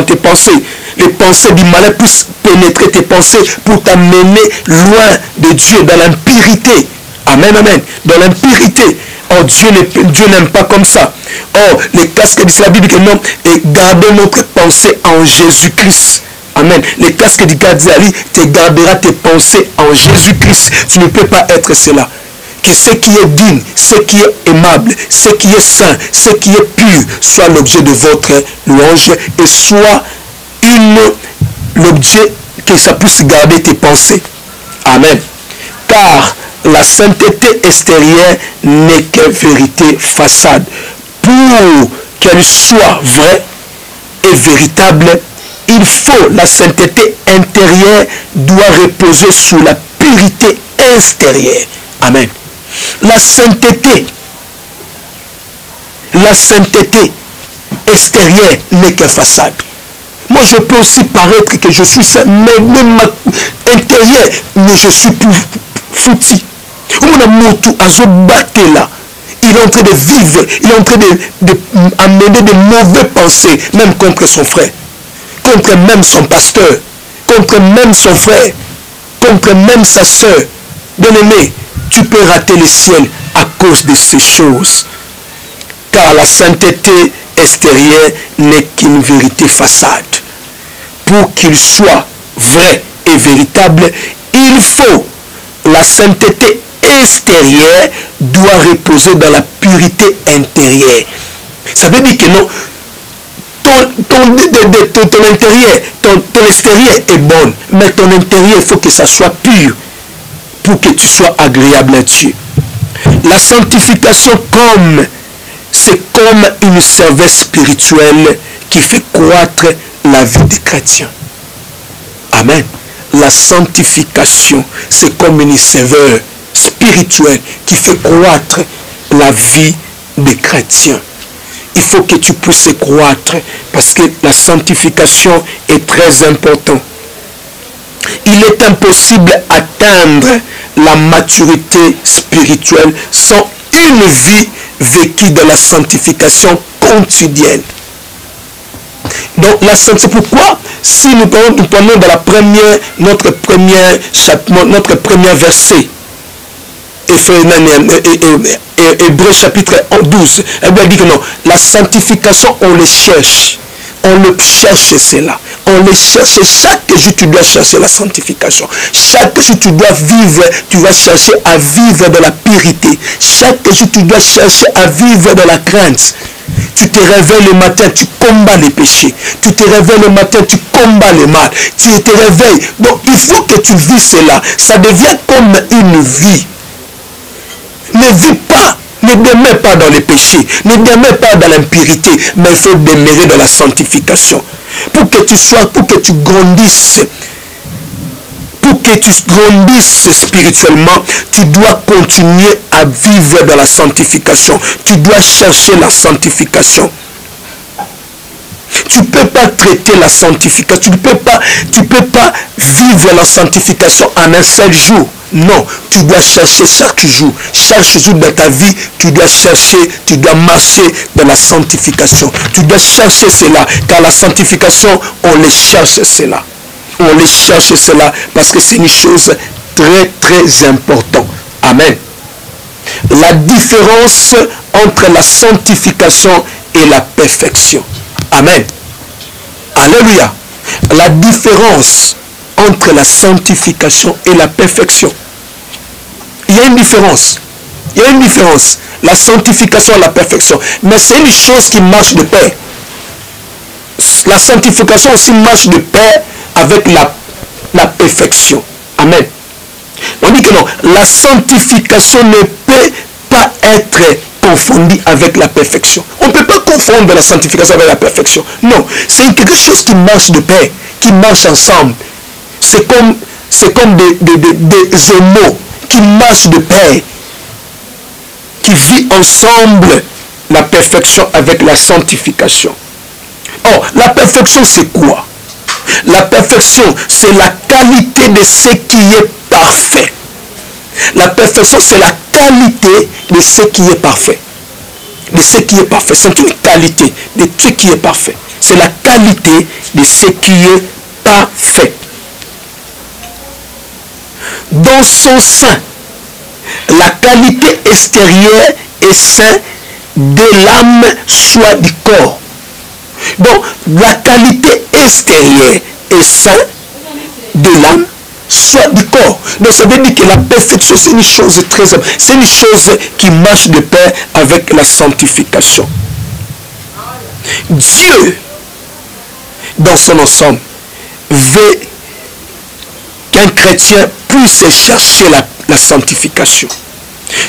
tes pensées. Les pensées du malin puissent pénétrer tes pensées pour t'amener loin de Dieu, dans l'impurité. Amen, amen. Dans l'impurité. Oh, Dieu n'aime pas comme ça. Oh, les casques du salut, la Bible dit que non, et garder notre pensée en Jésus-Christ. Amen. Les casques du Gadzali te gardera tes pensées en Jésus-Christ. Tu ne peux pas être cela. Que ce qui est digne, ce qui est aimable, ce qui est saint, ce qui est pur, soit l'objet de votre louange et soit l'objet que ça puisse garder tes pensées. Amen. Car la sainteté extérieure n'est que vérité façade. Pour qu'elle soit vraie et véritable, il faut, la sainteté intérieure doit reposer sur la pureté extérieure. Amen. La sainteté extérieure n'est que façade. Moi, je peux aussi paraître que je suis saint, mais même intérieur, mais je suis plus foutu. Il est en train de vivre, il est en train d'amener de mauvaises pensées, même contre son frère, contre même son pasteur, contre même son frère, contre même sa soeur. Bien-aimé, tu peux rater le ciel à cause de ces choses. Car la sainteté extérieure n'est qu'une vérité façade. Pour qu'il soit vrai et véritable, il faut la sainteté extérieure doit reposer dans la pureté intérieure. Ça veut dire que non, ton intérieur, ton extérieur est bon, mais ton intérieur, il faut que ça soit pur pour que tu sois agréable à Dieu. La sanctification, c'est comme une service spirituelle qui fait croître la vie des chrétiens. Amen. La sanctification, c'est comme une serveur spirituelle qui fait croître la vie des chrétiens. Il faut que tu puisses croître parce que la sanctification est très importante. Il est impossible d'atteindre la maturité spirituelle sans une vie vécue dans la sanctification quotidienne. Donc, c'est pourquoi, si nous prenons dans notre premier verset, Hébreux chapitre 12, elle dit que non, la sanctification, on le cherche. On le cherche cela. On le cherche. Chaque jour, tu dois chercher la sanctification. Chaque jour, tu dois vivre, tu vas chercher à vivre dans la pureté. Chaque jour, tu dois chercher à vivre dans la crainte. Tu te réveilles le matin, tu combats les péchés. Tu te réveilles le matin, tu combats le mal. Tu te réveilles. Donc, il faut que tu vis cela. Ça devient comme une vie. Ne vis pas. Ne demeure pas dans les péchés, ne demeure pas dans l'impurité, mais il faut demeurer dans la sanctification. Pour que tu grandisses spirituellement, tu dois continuer à vivre dans la sanctification. Tu dois chercher la sanctification. Tu ne peux pas traiter la sanctification, tu ne peux pas vivre la sanctification en un seul jour. Non, tu dois chercher chaque jour dans ta vie, tu dois chercher, tu dois marcher dans la sanctification. Tu dois chercher cela, car la sanctification, on les cherche cela. On les cherche cela parce que c'est une chose très très importante. Amen. La différence entre la sanctification et la perfection. Amen. Alléluia. La différence entre la sanctification et la perfection. Il y a une différence. Il y a une différence. La sanctification et la perfection. Mais c'est une chose qui marche de pair. La sanctification aussi marche de pair avec la perfection. Amen. On dit que non. La sanctification ne peut pas être confondu avec la perfection. On ne peut pas confondre la sanctification avec la perfection. Non, c'est quelque chose qui marche de pair, qui marche ensemble. C'est comme des jumeaux qui marchent de pair, qui vivent ensemble la perfection avec la sanctification. Or, la perfection, c'est quoi? La perfection, c'est la qualité de ce qui est parfait. La perfection, c'est la qualité de ce qui est parfait. De ce qui est parfait. C'est une qualité de ce qui est parfait. C'est la qualité de ce qui est parfait. Dans son sein, la qualité extérieure est sainte de l'âme soit du corps. Donc, la qualité extérieure est sainte de l'âme soit du corps. Donc, ça veut dire que la perfection, c'est une chose très importante. C'est une chose qui marche de pair avec la sanctification. Dieu, dans son ensemble, veut qu'un chrétien puisse chercher la sanctification.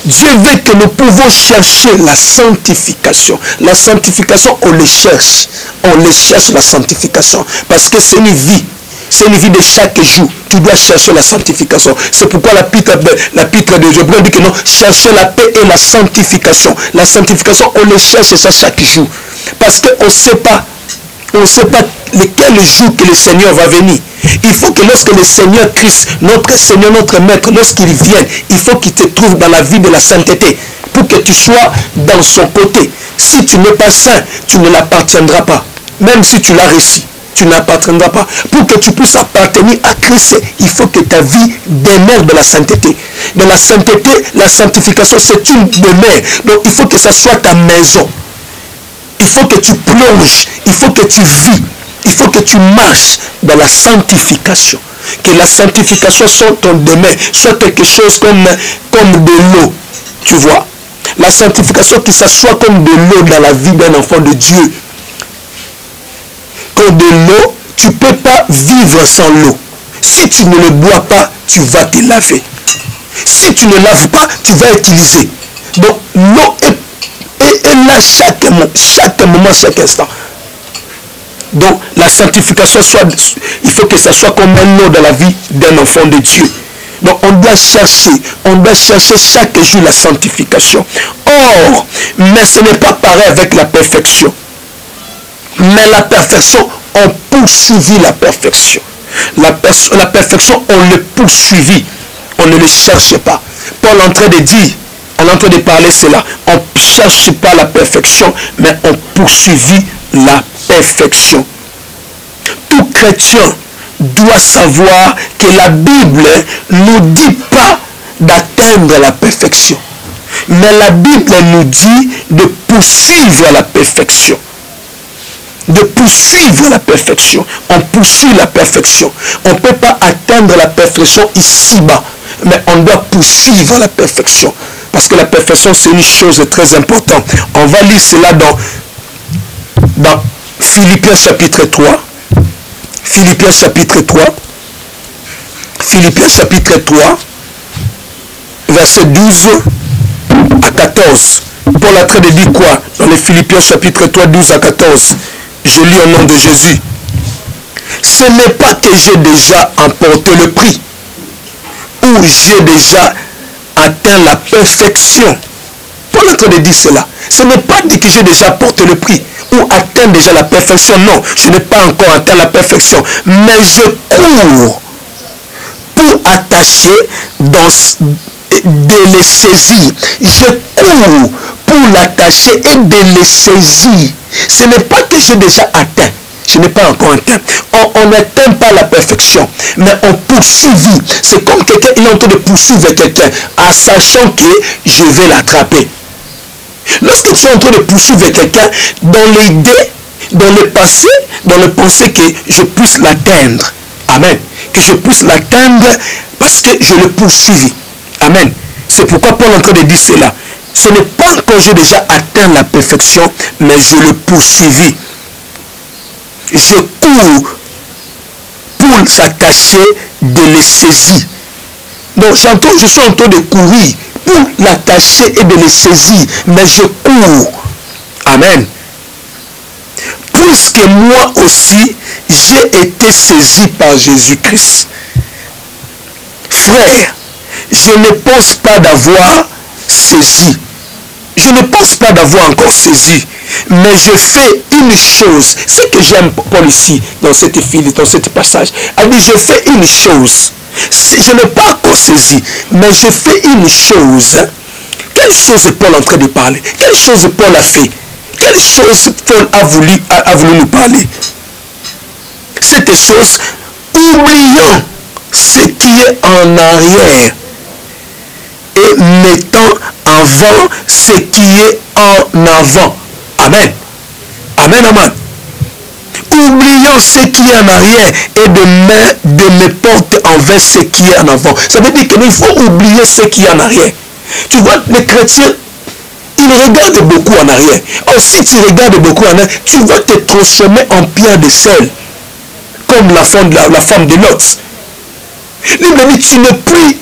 Dieu veut que nous pouvons chercher la sanctification. La sanctification, on le cherche. On le cherche, la sanctification. Parce que c'est une vie. C'est une vie de chaque jour. Tu dois chercher la sanctification. C'est pourquoi l'épître de Hébreux dit que non, chercher la paix et la sanctification. La sanctification, on le cherche ça chaque jour. Parce qu'on ne sait pas. On ne sait pas lequel jour que le Seigneur va venir. Il faut que lorsque le Seigneur Christ, notre Seigneur, notre Maître, lorsqu'il vienne, il faut qu'il te trouve dans la vie de la sainteté. Pour que tu sois dans son côté. Si tu n'es pas saint, tu ne l'appartiendras pas. Même si tu l'as reçu, tu n'appartiendras pas. Pour que tu puisses appartenir à Christ, il faut que ta vie demeure de la sainteté. Dans la sainteté, la sanctification, c'est une demeure. Donc il faut que ça soit ta maison. Il faut que tu plonges, il faut que tu vis, il faut que tu marches dans la sanctification. Que la sanctification soit ton demeure, soit quelque chose comme de l'eau. Tu vois? La sanctification, que ça soit comme de l'eau dans la vie d'un enfant de Dieu. Comme de l'eau, tu ne peux pas vivre sans l'eau. Si tu ne le bois pas, tu vas te laver. Si tu ne laves pas, tu vas utiliser. Donc l'eau est là chaque moment, chaque instant. Donc la sanctification, il faut que ça soit comme un eau dans la vie d'un enfant de Dieu. Donc on doit chercher chaque jour la sanctification. Or, mais ce n'est pas pareil avec la perfection. Mais la perfection, on poursuivit la perfection. La perfection, on le poursuivit. On ne le cherche pas. Paul est en train de dire, on est en train de parler cela. On ne cherche pas la perfection, mais on poursuivit la perfection. Tout chrétien doit savoir que la Bible ne nous dit pas d'atteindre la perfection. Mais la Bible nous dit de poursuivre la perfection. De poursuivre la perfection. On poursuit la perfection. On ne peut pas atteindre la perfection ici-bas, mais on doit poursuivre la perfection. Parce que la perfection, c'est une chose très importante. On va lire cela dans Philippiens chapitre 3. Philippiens chapitre 3. Philippiens chapitre 3, verset 12 à 14. Paul a train de dire quoi? Dans les Philippiens chapitre 3, 12 à 14. Je lis au nom de Jésus. Ce n'est pas que j'ai déjà emporté le prix, ou j'ai déjà atteint la perfection. Paul est en train de dire cela. Ce n'est pas dit que j'ai déjà porté le prix ou atteint déjà la perfection. Non, je n'ai pas encore atteint la perfection. Mais je cours pour attacher de les saisir. Je cours pour l'attacher et de les saisir. Ce n'est pas que j'ai déjà atteint. Je n'ai pas encore atteint. On n'atteint pas la perfection, mais on poursuivit. C'est comme quelqu'un, il est en train de poursuivre quelqu'un, en sachant que je vais l'attraper. Lorsque tu es en train de poursuivre quelqu'un, dans l'idée, dans le passé, dans le pensée que je puisse l'atteindre. Amen. Que je puisse l'atteindre parce que je le poursuivis. Amen. C'est pourquoi Paul est en train de dire cela. Ce n'est pas que j'ai déjà atteint la perfection, mais je le poursuivis. Je cours pour s'attacher de les saisir. Donc je suis en train de courir pour l'attacher et de le saisir, mais je cours. Amen. Puisque moi aussi, j'ai été saisi par Jésus-Christ. Frère, je ne pense pas d'avoir saisi. Je ne pense pas d'avoir encore saisi. Mais je fais une chose. Ce que j'aime Paul ici, dans cette file, dans ce passage. Il dit, je fais une chose. Je n'ai pas encore saisi, mais je fais une chose. Quelle chose est Paul en train de parler? Quelle chose Paul a fait? Quelle chose Paul a voulu nous parler? Cette chose, oubliant ce qui est en arrière et mettant avant ce qui est en avant. Amen. Amen, amen. Oubliant ce qui est en arrière et de me porter envers ce qui est en avant. Ça veut dire qu'il faut oublier ce qui est en arrière. Tu vois, les chrétiens, ils regardent beaucoup en arrière. Or, si tu regardes beaucoup en arrière, tu vas te transformer en pierre de sel. Comme la femme de Lot. Tu n'es plus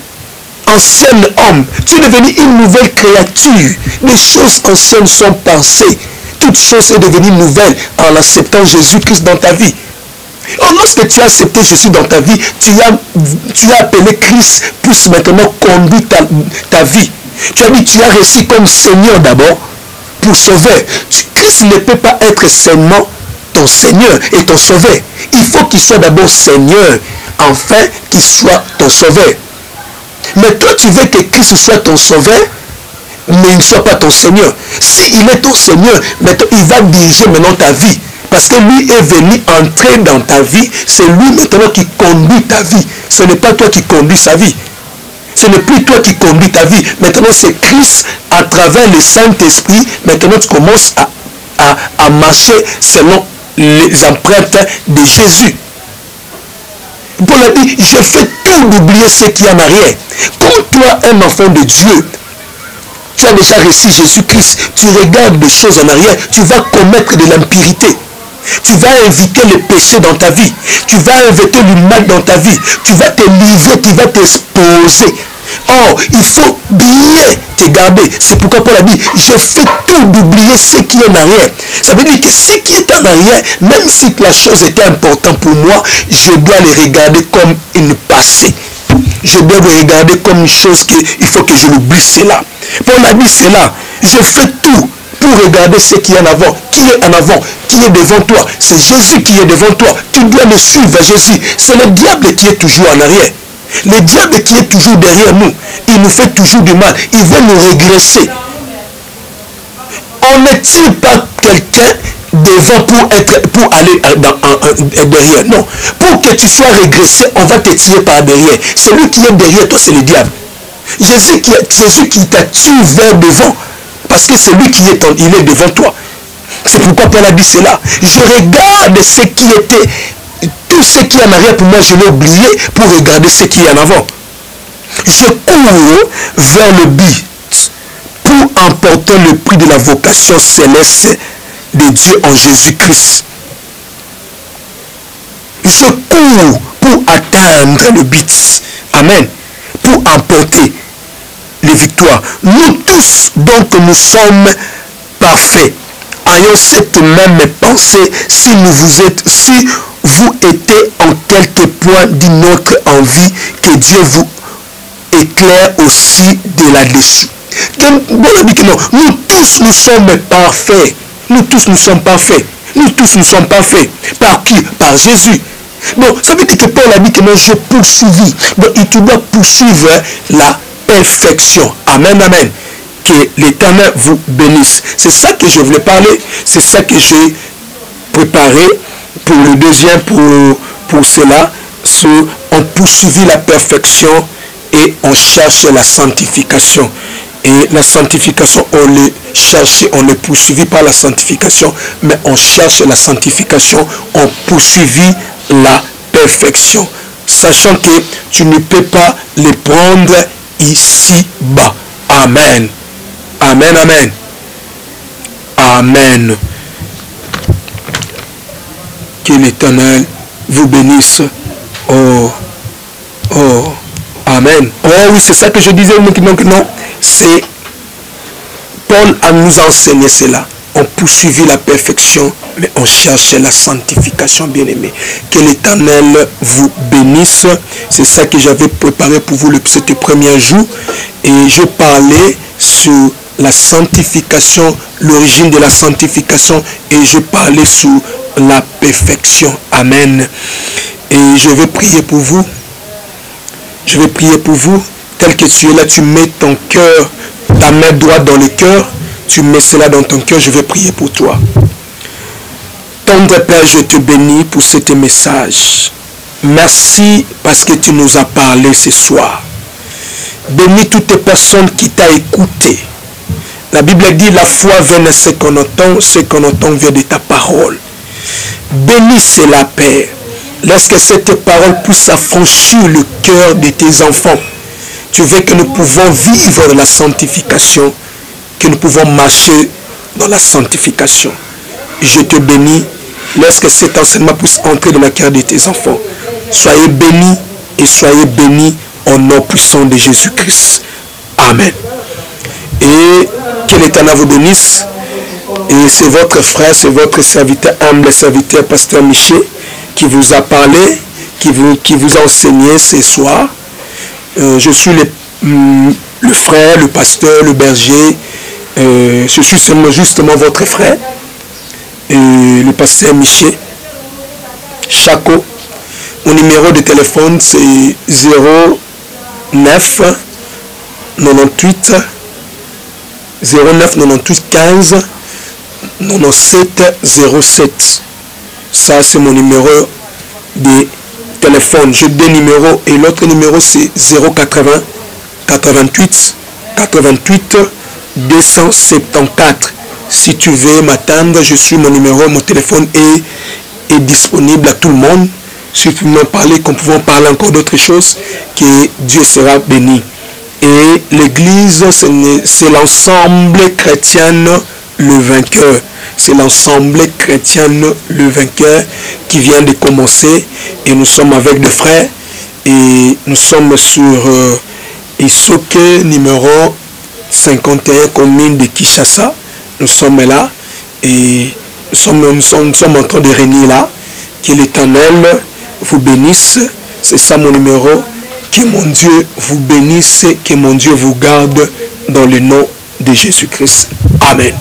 ancien homme. Tu es devenu une nouvelle créature. Les choses anciennes sont passées. Toute chose est devenue nouvelle en acceptant Jésus-Christ dans ta vie. Or, lorsque tu as accepté Jésus dans ta vie, tu as appelé Christ puisse maintenant conduire ta vie. Tu as dit, tu as reçu comme Seigneur d'abord pour sauver. Christ ne peut pas être seulement ton Seigneur et ton sauveur. Il faut qu'il soit d'abord Seigneur, afin qu'il soit ton sauveur. Mais toi, tu veux que Christ soit ton sauveur, mais il ne soit pas ton Seigneur. S'il est ton Seigneur, maintenant, il va diriger maintenant ta vie. Parce que lui est venu entrer dans ta vie. C'est lui maintenant qui conduit ta vie. Ce n'est pas toi qui conduis sa vie. Ce n'est plus toi qui conduis ta vie. Maintenant, c'est Christ à travers le Saint-Esprit. Maintenant, tu commences à marcher selon les empreintes de Jésus. Paul a dit, je fais tout d'oublier ce qui est en arrière. Comme toi, un enfant de Dieu, tu as déjà reçu Jésus-Christ, tu regardes des choses en arrière, tu vas commettre de l'impurité. Tu vas inviter le péché dans ta vie. Tu vas inviter le mal dans ta vie. Tu vas te livrer, tu vas t'exposer. Or, il faut bien te garder. C'est pourquoi Paul a dit, je fais tout d'oublier ce qui est en arrière. Ça veut dire que ce qui est en arrière, même si la chose était importante pour moi, je dois le regarder comme une passée. Je dois le regarder comme une chose qu'il faut que je l'oublie cela. Paul a dit cela. Je fais tout pour regarder ce qui est en avant. Qui est en avant? Qui est devant toi? C'est Jésus qui est devant toi. Tu dois le suivre, Jésus. C'est le diable qui est toujours en arrière. Le diable qui est toujours derrière nous. Il nous fait toujours du mal. Il veut nous régresser. On n'est-il pas quelqu'un devant pour aller derrière? Non. Pour que tu sois régressé, on va te tirer par derrière. Celui qui est derrière toi, c'est le diable. Jésus qui t'a tiré vers devant. Parce que c'est lui il est devant toi. C'est pourquoi Paul a dit cela. Je regarde ce qui était, tout ce qui est en arrière pour moi, je l'ai oublié pour regarder ce qui est en avant. Je cours vers le but pour emporter le prix de la vocation céleste de Dieu en Jésus-Christ. Je cours pour atteindre le but. Amen. Pour emporter les victoires. Nous tous, donc, nous sommes parfaits. Ayons cette même pensée si vous êtes en quelque point d'une autre envie, que Dieu vous éclaire aussi de là-dessus. Nous tous, nous sommes parfaits. Nous tous, nous sommes parfaits. Nous tous, nous sommes parfaits. Par qui? Par Jésus. Donc, ça veut dire que Paul a dit que je poursuivis. Donc, tu dois poursuivre la perfection. Amen, amen. Que l'Éternel vous bénisse. C'est ça que je voulais parler. C'est ça que j'ai préparé pour le deuxième, pour cela. On poursuivit la perfection et on cherche la sanctification. Et la sanctification, on le cherche, on ne poursuivit pas la sanctification, mais on cherche la sanctification, on poursuivit la perfection. Sachant que tu ne peux pas les prendre ici-bas. Amen. Amen, amen. Amen. Que l'Éternel vous bénisse. Oh, oh, amen. Oh oui, c'est ça que je disais. Donc non, C'est Paul a nous enseigné cela. On poursuivit la perfection, mais on cherchait la sanctification, bien-aimés. Que l'Éternel vous bénisse. C'est ça que j'avais préparé pour vous ce premier jour. Et je parlais sur la sanctification, l'origine de la sanctification, et je parlais sur la perfection. Amen. Et je vais prier pour vous. Je vais prier pour vous. Tel que tu es là, tu mets ton cœur, ta main droite dans le cœur. Tu mets cela dans ton cœur, je vais prier pour toi. Tendre Père, je te bénis pour ce message. Merci parce que tu nous as parlé ce soir. Bénis toutes les personnes qui t'ont écouté. La Bible dit, la foi vient de ce qu'on entend vient de ta parole. Bénis cela, Père. Laisse que cette parole puisse affranchir le cœur de tes enfants. Tu veux que nous pouvons vivre la sanctification, que nous pouvons marcher dans la sanctification. Je te bénis. Laisse que cet enseignement puisse entrer dans le cœur de tes enfants. Soyez bénis et soyez bénis au nom puissant de Jésus-Christ. Amen. Et que l'Éternel vous bénisse. Et c'est votre frère, c'est votre serviteur, humble serviteur, pasteur Michel, qui vous a parlé, qui vous a enseigné ce soir. Je suis le frère, le pasteur, le berger. Je suis justement votre frère, le pasteur Michel Chaco. Mon numéro de téléphone c'est 09 98 15 97 07. Ça c'est mon numéro de téléphone. J'ai deux numéros et l'autre numéro c'est 080 88 88 274. Si tu veux m'attendre, je suis mon numéro, mon téléphone est disponible à tout le monde. Si tu veux parler, qu'on pouvons parler encore d'autres choses, que Dieu sera béni. Et l'église, c'est l'ensemble chrétien le vainqueur. C'est l'ensemble chrétien le vainqueur qui vient de commencer. Et nous sommes avec des frères. Et nous sommes sur Isoke numéro 51, commune de Kinshasa. Nous sommes là. Et nous sommes en train de régner là. Que l'Éternel vous bénisse. C'est ça mon numéro. Que mon Dieu vous bénisse. Que mon Dieu vous garde dans le nom de Jésus-Christ. Amen.